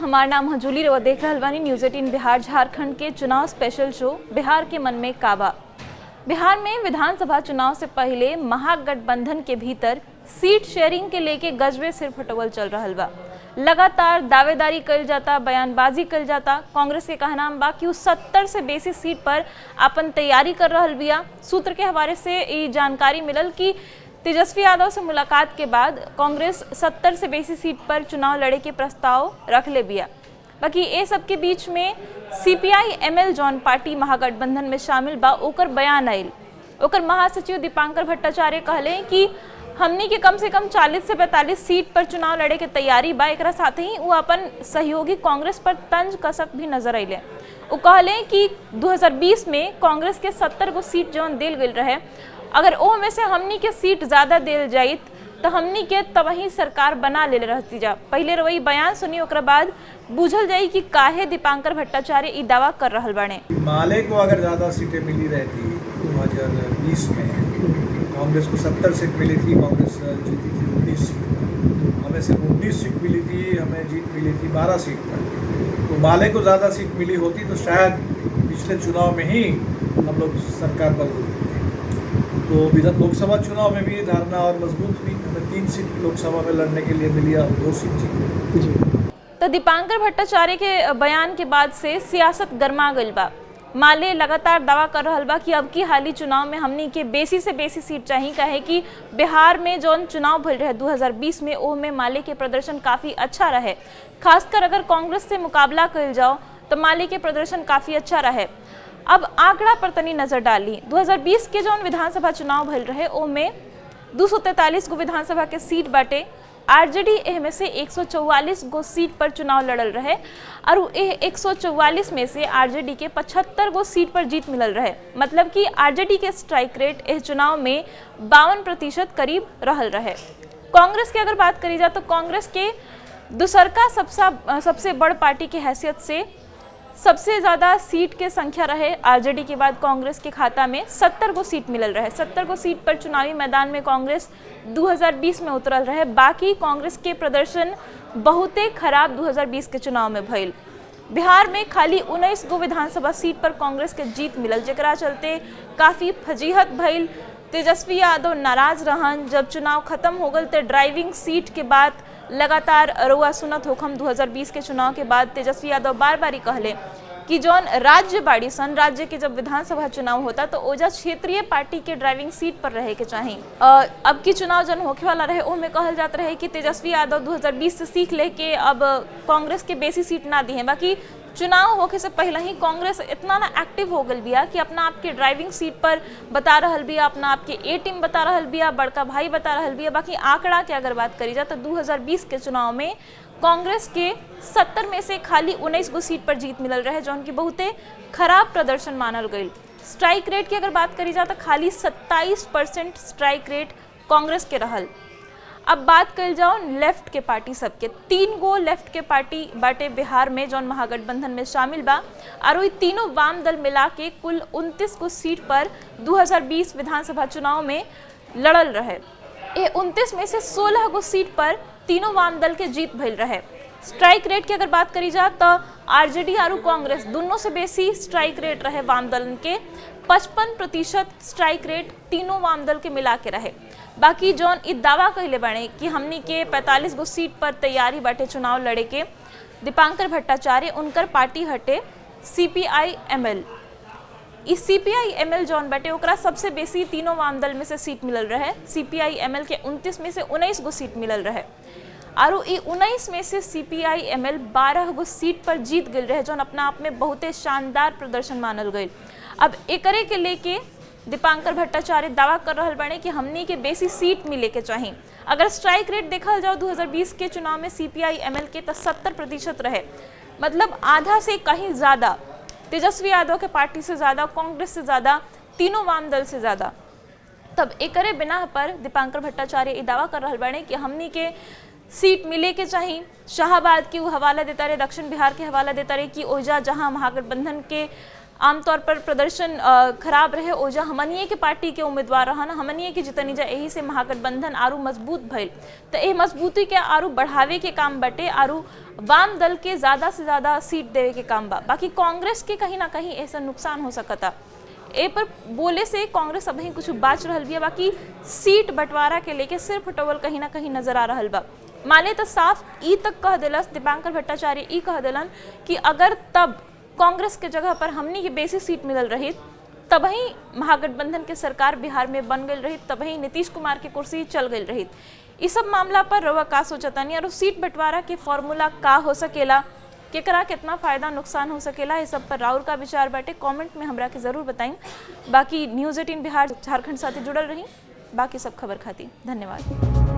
हमार नाम है जूली रवा देख रहल बानी न्यूज़ 18 बिहार झारखंड के चुनाव स्पेशल शो बिहार के मन में काबा। बिहार में विधानसभा चुनाव से पहले महागठबंधन के भीतर सीट शेयरिंग के लेके गजबे सिर फटवल चल रहल बा। लगातार दावेदारी कल जाता, बयानबाजी कल जाता। कांग्रेस के कहना बा कि 70 से बेसी सीट पर अपन तैयारी कर रहल बिया। सूत्र के हवाले से ये जानकारी मिलल कि तेजस्वी यादव से मुलाकात के बाद कांग्रेस 70 से बेसी सीट पर चुनाव लड़े के प्रस्ताव रख ले बिया। बाकी ये सब के बीच में सीपीआई एमएल जौन पार्टी महागठबंधन में शामिल बा ओकर बयान आयल। ओकर महासचिव दीपांकर भट्टाचार्य कहले कि हमनी के कम से कम 40 से 42 सीट पर चुनाव लड़े के तैयारी बा। एकरा साथ ही वो अपन सहयोगी कांग्रेस पर तंज कसक भी नजर अले। वो कहले कि 2020 में कांग्रेस के 70 गो सीट जौन दिल गई रहे, अगर ओ में से हमनी के सीट ज्यादा दिल जाइत तो हमनी के तबही सरकार बना ले रहती जा। पहले रवई बयान सुनी, ओकरा बाद बुझल जाई कि काहे दीपांकर भट्टाचार्य ई दावा कर रहल बाने। माले को अगर ज़्यादा सीटें मिली रहती 2020 में, कांग्रेस को 70 सीट मिली थी, कांग्रेस जीती थी 19 सीट पर। हमें सिर्फ 19 सीट मिली थी, हमें जीत मिली थी 12 सीट पर। तो माले को ज़्यादा सीट मिली होती तो शायद पिछले चुनाव में ही हम लोग सरकार बदल देते। तो विधान लोकसभा चुनाव में भी धारणा और मजबूत हुई। हमें 3 सीट लोकसभा में लड़ने के लिए मिली और 2 सीट जीती। तो दीपांकर भट्टाचार्य के बयान के बाद से सियासत गर्मा गई बा। माले लगातार दावा कर रहल बा कि अब की हाली चुनाव में हमनी के बेसी से बेसी सीट चाहिए। कहे कि बिहार में जौन चुनाव भल रहे 2020 में, ओ में माले के प्रदर्शन काफ़ी अच्छा रहे। खासकर अगर कांग्रेस से मुकाबला कल जाओ तो माले के प्रदर्शन काफ़ी अच्छा रहे। अब आंकड़ा पर तनी नजर डाली। 2020 के जौन विधानसभा चुनाव भल रहे ओ में 243 गो विधानसभा के सीट बाटे। आरजेडी एह में से 144 गो सीट पर चुनाव लड़ल रहे और एह 144 में से आरजेडी के 75 गो सीट पर जीत मिलल रहे। मतलब कि आरजेडी के स्ट्राइक रेट एह चुनाव में 52% करीब रहल रहे। कांग्रेस की अगर बात करी जाए तो कांग्रेस के दूसरका सबसे बड़ पार्टी की हैसियत से सबसे ज़्यादा सीट के संख्या रहे। आरजेडी के बाद कांग्रेस के खाता में 70 गो सीट मिलल रहे। 70 गो सीट पर चुनावी मैदान में कांग्रेस 2020 में उतरल रहे। बाकी कांग्रेस के प्रदर्शन बहुते खराब 2020 के चुनाव में भइल। बिहार में खाली 19 गो विधानसभा सीट पर कांग्रेस के जीत मिलल, जेकरा चलते काफ़ी फजीहत भइल। तेजस्वी यादव नाराज रहन। जब चुनाव खत्म हो गल तो ड्राइविंग सीट के बाद लगातार रुआ सुनत होखम 2020 के चुनाव के बाद तेजस्वी यादव बार बार कहले कि जौन राज्य बाड़ी सन, राज्य के जब विधानसभा चुनाव होता तो ओजा क्षेत्रीय पार्टी के ड्राइविंग सीट पर रहे के चाहिए। अब की चुनाव जन होखे वाला रहे ओ में कहल जाता रहे कि तेजस्वी यादव 2020 से सीख ले के अब कांग्रेस के बेसी सीट ना दी है। बाकी चुनाव होके से पहले ही कांग्रेस इतना ना एक्टिव हो गल बिया कि अपना आपके ड्राइविंग सीट पर बता रहल बिया, अपना आपके ए टीम बता रहल बिया, बड़का भाई बता रहल बिया। बाकी आंकड़ा की अगर बात करी जाए तो 2020 के चुनाव में कांग्रेस के 70 में से खाली 19 गो सीट पर जीत मिलल रहे, जौन की बहुते खराब प्रदर्शन मानल गई। स्ट्राइक रेट की अगर बात करी जाए तो खाली 27% स्ट्राइक रेट कांग्रेस के रहल। अब बात कर जाओ लेफ्ट के पार्टी सबके। 3 गो लेफ्ट के पार्टी बाटे बिहार में जौन महागठबंधन में शामिल बा और ये तीनों वाम दल मिला के कुल 29 गो सीट पर 2020 विधानसभा चुनाव में लड़ल रहे। ये 29 में से 16 गो सीट पर तीनों वाम दल के जीत भइल रहे। स्ट्राइक रेट की अगर बात करी जाए तो आरजेडी और कांग्रेस दोनों से बेसी स्ट्राइक रेट रहे वाम दल के। 55% स्ट्राइक रेट तीनों वाम दल के मिला के रहे। बाकी जौन इ दावा कहले बाड़े कि हमनी के 45 गो सीट पर तैयारी बाटे चुनाव लड़े के, दीपांकर भट्टाचार्य उनकर पार्टी हटे सीपीआई एमएल। इस सीपीआई एमएल जौन बाटे ओकरा सबसे बेसी तीनों वाम दल में से सीट मिलल रहे। सीपीआई एमएल के 29 में से 19 गो सीट मिलल रहे और ई 19 में से सीपीआई एमएल 12 गो सीट पर जीत गई रहे, जौन अपना आप में बहुते शानदार प्रदर्शन मानल गई। अब एकरे के लेके दीपांकर भट्टाचार्य दावा कर रहल बाड़े कि हमनी के बेसी सीट मिले के चाहिए। अगर स्ट्राइक रेट देखल जाओ 2020 के चुनाव में सीपीआई एमएल के तो 70% रहे, मतलब आधा से कहीं ज़्यादा। तेजस्वी यादव के पार्टी से ज़्यादा, कांग्रेस से ज़्यादा, तीनों वाम दल से ज़्यादा। तब एकरे बिना पर दीपांकर भट्टाचार्य ये दावा कर रहल बाड़े कि हमनी के सीट मिले के चाहिए। शाहाबाद की वो हवाला देता रहे, दक्षिण बिहार के हवाला देता रहे कि ओजा जहाँ महागठबंधन के आमतौर पर प्रदर्शन खराब रहे ओजा हमनिए के पार्टी के उम्मीदवार रहन, हमनिए के जितनी जा यही से महागठबंधन आरू मजबूत भइल। तो ये मजबूती के आरू बढ़ावे के काम बटे, आरू वाम दल के ज़्यादा से ज़्यादा सीट देवे के काम बा। बाकी कांग्रेस के कहीं ना कहीं ऐसा नुकसान हो सकता, ए पर बोले से कांग्रेस अभी कुछ बाच रहल बिया। बाकी सीट बंटवारा के लेके सिर्फ टोवल कहीं ना कहीं नजर आ रहल बा। माले तो साफ ई तक कह दिलस दीपांकर भट्टाचार्य, ई कह दिलन कि अगर तब कांग्रेस के जगह पर हमनी के बेसी सीट मिलल रही, तबही महागठबंधन के सरकार बिहार में बन गई रही, तबही नीतीश कुमार की कुर्सी चल गई रही। इस सब मामला पर रवा का सोचतानी और सीट बंटवारा के फॉर्मूला का हो सकेला, केकरा कितना फायदा नुकसान हो सकेला, इस सब पर राउर का विचार बाटे कमेंट में हमरा के जरूर बताई। बाकी न्यूज़ 18 बिहार झारखंड साथ जुड़ल रही, बाकी सब खबर खाती धन्यवाद।